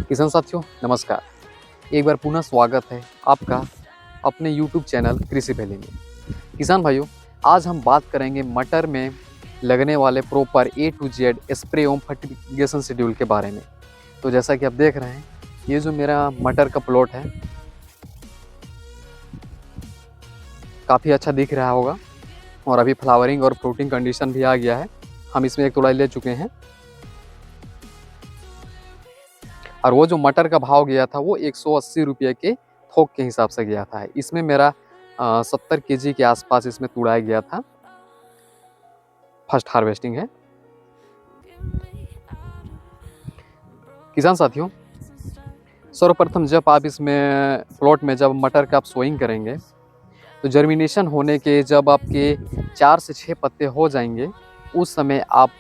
किसान साथियों नमस्कार। एक बार पुनः स्वागत है आपका अपने YouTube चैनल कृषि वैली में। किसान भाइयों, आज हम बात करेंगे मटर में लगने वाले proper A to Z spray एवं फर्टिगेशन शेड्यूल के बारे में। तो जैसा कि आप देख रहे हैं, ये जो मेरा मटर का प्लॉट है काफ़ी अच्छा दिख रहा होगा और अभी फ्लावरिंग और फ्रूटिंग कंडीशन भी आ गया है। हम इसमें एक तुड़ाई ले चुके हैं और वो जो मटर का भाव गया था वो 180 रुपये के थोक के हिसाब से गया था। इसमें मेरा 70 केजी के आसपास इसमें तुड़ाया गया था। फर्स्ट हार्वेस्टिंग है। किसान साथियों, सर्वप्रथम जब आप इसमें प्लॉट में जब मटर का आप सोइंग करेंगे तो जर्मिनेशन होने के जब आपके 4 से 6 पत्ते हो जाएंगे, उस समय आप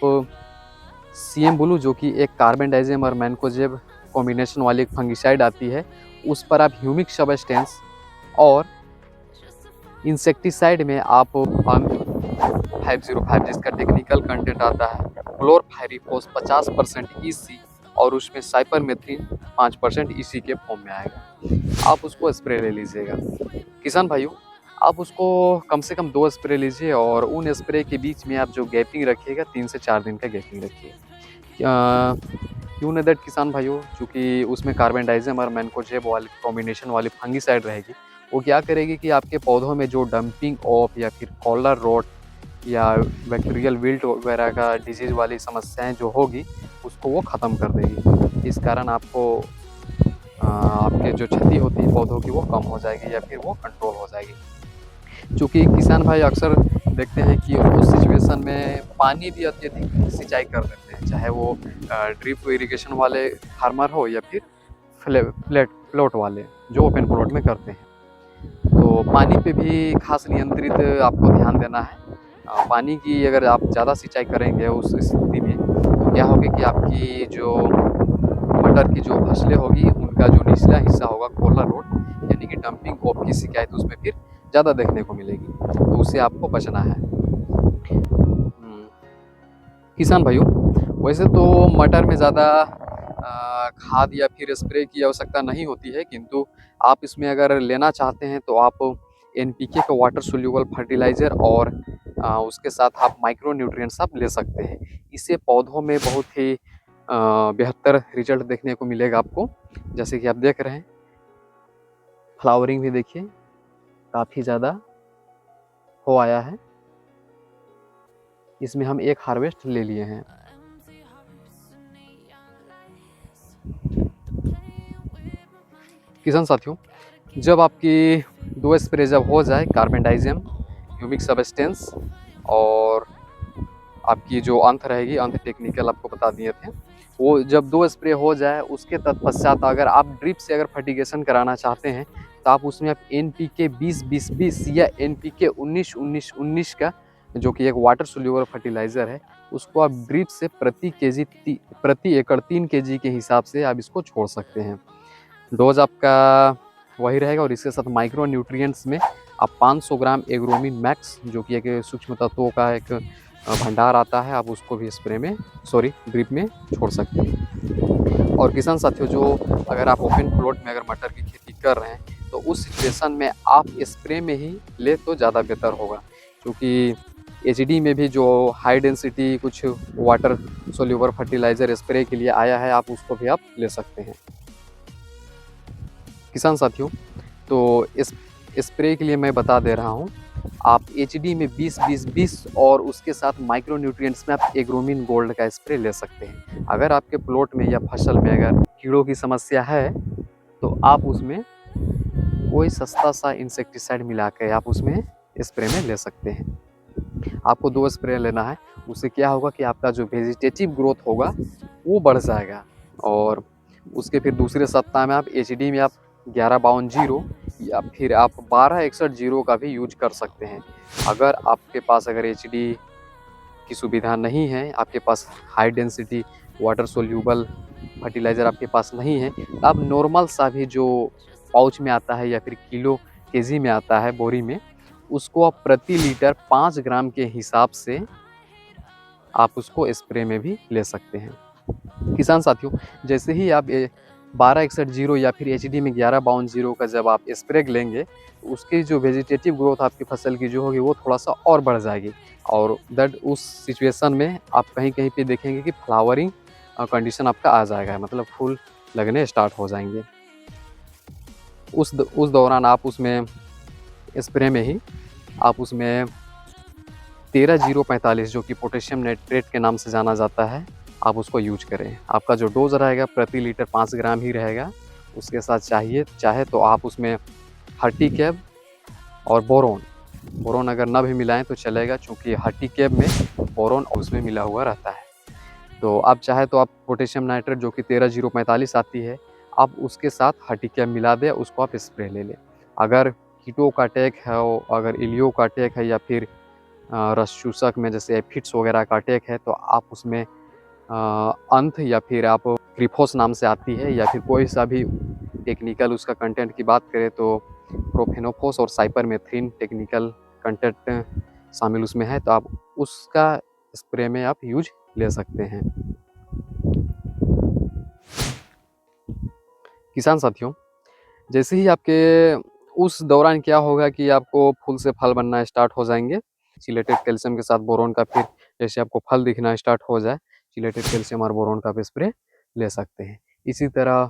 सीएम ब्लू जो कि एक कार्बेंडाइजिम और मैनकोजेब कॉम्बिनेशन वाली एक फंगिसाइड आती है, उस पर आप ह्यूमिक सब्सटेंस और इंसेक्टिसाइड में आप 505 जिसका टेक्निकल कंटेंट आता है, क्लोरफायरिफोस 50% ईसी और उसमें साइपरमेथ्रिन 5% ईसी के फॉर्म में आएगा। आप उसको स्प्रे ले लीजिएगा। किसान भाइयों, आप उसको कम से कम 2 स्प्रे लीजिए और उन स्प्रे के बीच में आप जो गैपिंग रखिएगा 3 से 4 दिन का गैपिंग रखिए। क्यों नहीं दैट किसान भाइयों, चूँकि उसमें कार्बेंडाइजिम और मैनकोजेब वाली कॉम्बिनेशन वाली फंगिसाइड रहेगी, वो क्या करेगी कि आपके पौधों में जो डंपिंग ऑफ या फिर कॉलर रोट या बैक्टीरियल विल्ट वगैरह का डिजीज़ वाली समस्याएं जो होगी उसको वो ख़त्म कर देगी। इस कारण आपको आपके जो क्षति होती है पौधों की वो कम हो जाएगी या फिर वो कंट्रोल हो जाएगी। चूँकि किसान भाई अक्सर देखते हैं कि उस सिचुएशन में पानी भी अत्यधिक सिंचाई कर देते हैं, चाहे वो ड्रिप इरिगेशन वाले फार्मर हो या फिर प्लॉट वाले जो ओपन प्लॉट में करते हैं। तो पानी पे भी खास नियंत्रित आपको ध्यान देना है। पानी की अगर आप ज़्यादा सिंचाई करेंगे उस स्थिति में तो क्या होगा कि आपकी जो मटर की जो फसलें होगी उनका जो निचला हिस्सा होगा कॉलर रोट यानी कि डंपिंग ऑफ की शिकायत उसमें फिर ज़्यादा देखने को मिलेगी, तो उससे आपको बचना है। किसान भाइयों, वैसे तो मटर में ज़्यादा खाद या फिर स्प्रे की आवश्यकता नहीं होती है, किंतु आप इसमें अगर लेना चाहते हैं तो आप एनपीके का वाटर सोल्यूबल फर्टिलाइज़र और उसके साथ आप माइक्रो न्यूट्रिएंट्स आप ले सकते हैं। इससे पौधों में बहुत ही बेहतर रिजल्ट देखने को मिलेगा आपको। जैसे कि आप देख रहे हैं, फ्लावरिंग भी देखिए काफ़ी ज़्यादा हो आया है। इसमें हम एक हार्वेस्ट ले लिए हैं। किसान साथियों, जब आपकी 2 स्प्रे जब हो जाए कार्बेंडाइजियम, ह्यूमिक सब्सटेंस और आपकी जो अंत रहेगी, अंत टेक्निकल आपको बता दिए थे, वो जब 2 स्प्रे हो जाए उसके तत्पश्चात अगर आप ड्रिप से अगर फर्टिगेशन कराना चाहते हैं तो आप उसमें आप एनपीके 20-20-20 या एनपीके 19-19-19 का जो कि एक वाटर सोल्यूबल फर्टिलाइज़र है, उसको आप ड्रिप से प्रति एकड़ 3 केजी के हिसाब से आप इसको छोड़ सकते हैं। डोज आपका वही रहेगा और इसके साथ माइक्रो न्यूट्रिएंट्स में आप 500 ग्राम एग्रोमिन मैक्स जो कि एक सूक्ष्म तत्वों का एक भंडार आता है, आप उसको भी ड्रिप में छोड़ सकते हैं। और किसान साथियों, जो अगर आप ओपन प्लॉट में अगर मटर की खेती कर रहे हैं तो उस सिचुएशन में आप स्प्रे में ही ले तो ज़्यादा बेहतर होगा, क्योंकि एचडी में भी जो हाई डेंसिटी कुछ वाटर सोल्यूबल फर्टिलाइज़र स्प्रे के लिए आया है, आप उसको भी आप ले सकते हैं। किसान साथियों, तो इस स्प्रे के लिए मैं बता दे रहा हूँ, आप एचडी में 20-20-20 और उसके साथ माइक्रो न्यूट्रिएंट्स में आप एग्रोमिन गोल्ड का स्प्रे ले सकते हैं। अगर आपके प्लॉट में या फसल में अगर कीड़ों की समस्या है तो आप उसमें कोई सस्ता सा इंसेक्टिसाइड मिला के आप उसमें स्प्रे में ले सकते हैं। आपको 2 स्प्रे लेना है, उससे क्या होगा कि आपका जो वेजिटेटिव ग्रोथ होगा वो बढ़ जाएगा और उसके फिर दूसरे सप्ताह में आप एचडी में आप 11-52-0 या फिर आप 12-61-0 का भी यूज कर सकते हैं। अगर आपके पास अगर एचडी की सुविधा नहीं है, आपके पास high density water soluble fertiliser आपके पास नहीं है, तो आप नॉर्मल सा भी जो पाउच में आता है या फिर किलो केजी में आता है बोरी में, उसको आप प्रति लीटर 5 ग्राम के हिसाब से आप उसको स्प्रे में भी ले सकते हैं। किसान साथियों, जैसे ही आप 1261 या फिर एचडी में 1152 का जब आप स्प्रे लेंगे, तो उसकी जो वेजिटेटिव ग्रोथ आपकी फसल की जो होगी वो थोड़ा-सा और बढ़ जाएगी, और दैट उस सिचुएशन में आप कहीं-कहीं पे देखेंगे कि फ्लावरिंग कंडीशन आपका आ जाएगा, मतलब फूल लगने स्टार्ट हो जाएँगे। उस दौरान आप उसमें स्प्रे में ही आप उसमें 13-0-45 जो कि पोटेशियम नाइट्रेट के नाम से जाना जाता है, आप उसको यूज करें। आपका जो डोज़ रहेगा प्रति लीटर 5 ग्राम ही रहेगा। उसके साथ चाहे तो आप उसमें हर्टिकैब और बोरोन, बोरोन अगर ना भी मिलाएँ तो चलेगा, चूँकि हर्टिकैब में बोरोन उसमें मिला हुआ रहता है। तो आप चाहे तो आप पोटेशियम नाइट्रेट जो कि 13-0-45 आती है, आप उसके साथ हर्टिकैब मिला दें, उसको आप स्प्रे ले लें। अगर कीटों का अटैक है, अगर इलियो का अटैक है, या फिर रस चूसक में जैसे एफिड्स वगैरह का अटैक है, तो आप उसमें अंथ या फिर आप ग्रिफोस नाम से आती है, या फिर कोई सा भी टेक्निकल उसका कंटेंट की बात करें तो प्रोफेनोफोस और साइपरमेथ्रिन टेक्निकल कंटेंट शामिल उसमें है, तो आप उसका स्प्रे में आप यूज ले सकते हैं। किसान साथियों, जैसे ही आपके उस दौरान क्या होगा कि आपको फूल से फल बनना स्टार्ट हो जाएँगे। चिलेटेड कैल्शियम के साथ बोरोन का फिर जैसे आपको फल दिखना स्टार्ट हो जाए, चिलेटेड कैल्शियम और बोरोन का आप स्प्रे ले सकते हैं। इसी तरह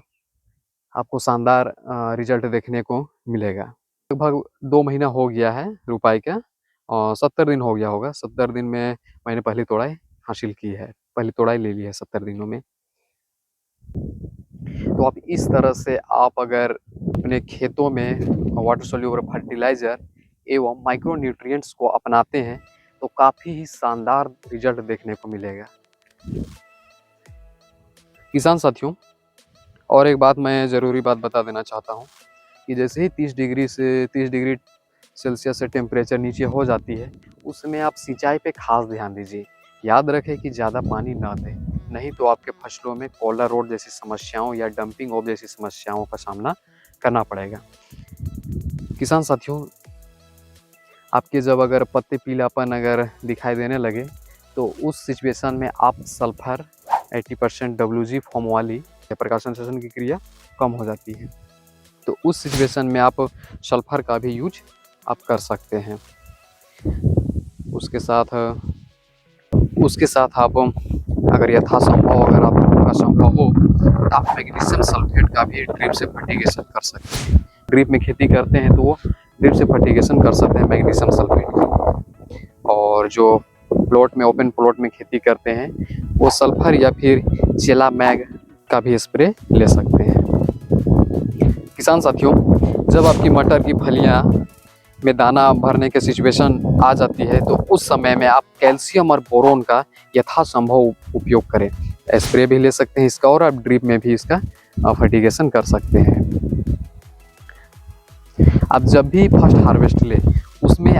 आपको शानदार रिजल्ट देखने को मिलेगा। लगभग 2 महीना हो गया है रोपाई का, और 70 दिन हो गया होगा। 70 दिन में मैंने पहली तोड़ाई हासिल की है, पहली तोड़ाई ले ली है 70 दिनों में। तो आप इस तरह से आप अगर अपने खेतों में वाटर सॉल्युबल फर्टिलाइज़र एवं माइक्रो न्यूट्रिएंट्स को अपनाते हैं, तो काफ़ी ही शानदार रिजल्ट देखने को मिलेगा। किसान साथियों, और एक बात मैं ज़रूरी बात बता देना चाहता हूँ कि जैसे ही 30 डिग्री सेल्सियस से टेम्परेचर नीचे हो जाती है, उसमें आप सिंचाई पे खास ध्यान दीजिए। याद रखें कि ज़्यादा पानी ना दें, नहीं तो आपके फसलों में कॉलर रोड जैसी समस्याओं या डंपिंग ऑफ जैसी समस्याओं का सामना करना पड़ेगा। किसान साथियों, आपके जब अगर पत्ते पीलापन अगर दिखाई देने लगे, तो उस सिचुएशन में आप सल्फर 80% WG फॉर्म वाली प्रकाश संश्लेषण की क्रिया कम हो जाती है, तो उस सिचुएशन में आप सल्फर का भी यूज आप कर सकते हैं। उसके साथ आप अगर यथासंभव अगर आपका संभव हो, तो आप मैग्नीशियम सल्फेट का भी ड्रिप से फर्टिगेशन कर सकते हैं। ड्रिप में खेती करते हैं तो वो ड्रिप से फर्टिगेशन कर सकते हैं मैग्नीशियम सल्फेट का। और जो प्लॉट में ओपन प्लॉट में खेती करते हैं, वो सल्फर या फिर चेला मैग का भी स्प्रे ले सकते हैं। किसान साथियों, जब आपकी मटर की फलियां में दाना भरने की सिचुएशन आ जाती है, तो उस समय में आप कैल्शियम और बोरोन का यथासंभव उपयोग करें। स्प्रे भी ले सकते हैं इसका, और आप ड्रिप में भी इसका फर्टिगेशन कर सकते हैं। आप जब भी फर्स्ट हार्वेस्ट लें, उसमें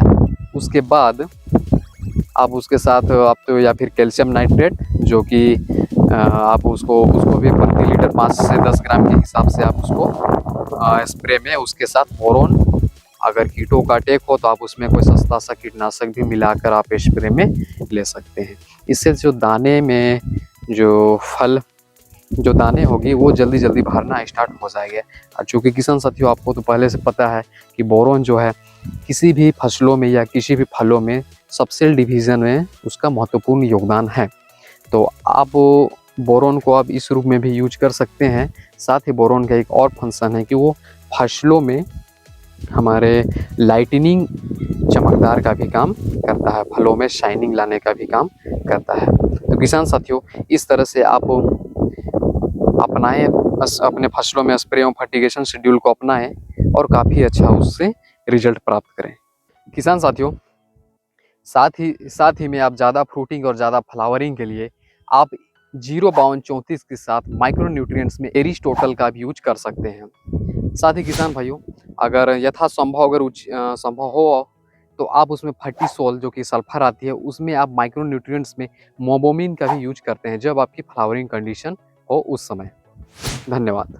उसके बाद आप उसके साथ आप तो या फिर कैल्शियम नाइट्रेट जो कि आप उसको भी प्रति लीटर 5 से 10 ग्राम के हिसाब से आप उसको स्प्रे में उसके साथ बोरोन, अगर कीटों का अटैक हो तो आप उसमें कोई सस्ता सा कीटनाशक भी मिलाकर आप स्प्रे में ले सकते हैं। इससे जो दाने में जो दाने होगी वो जल्दी जल्दी भरना स्टार्ट हो जाएगा। और चूँकि किसान साथियों, आपको तो पहले से पता है कि बोरोन जो है किसी भी फसलों में या किसी भी फलों में सबसेल डिवीज़न में उसका महत्वपूर्ण योगदान है। तो आप बोरोन को आप इस रूप में भी यूज कर सकते हैं। साथ ही बोरोन का एक और फंक्शन है कि वो फसलों में हमारे लाइटनिंग चमकदार का भी काम करता है, फलों में शाइनिंग लाने का भी काम करता है। तो किसान साथियों, इस तरह से आप अपनाएं, अपने फसलों में स्प्रे और फर्टिगेशन शेड्यूल को अपनाएं और काफ़ी अच्छा उससे रिजल्ट प्राप्त करें। किसान साथियों, साथ ही में आप ज़्यादा फ्रूटिंग और ज़्यादा फ्लावरिंग के लिए आप 05234 के साथ माइक्रो न्यूट्रिएंट्स में एरिस्टोटल का भी यूज कर सकते हैं। साथ ही किसान भाइयों, अगर यथासंभव अगर संभव हो तो आप उसमें फर्टिसोल जो कि सल्फर आती है, उसमें आप माइक्रो न्यूट्रिएंट्स में मोबोमिन का भी यूज करते हैं जब आपकी फ्लावरिंग कंडीशन हो उस समय। धन्यवाद।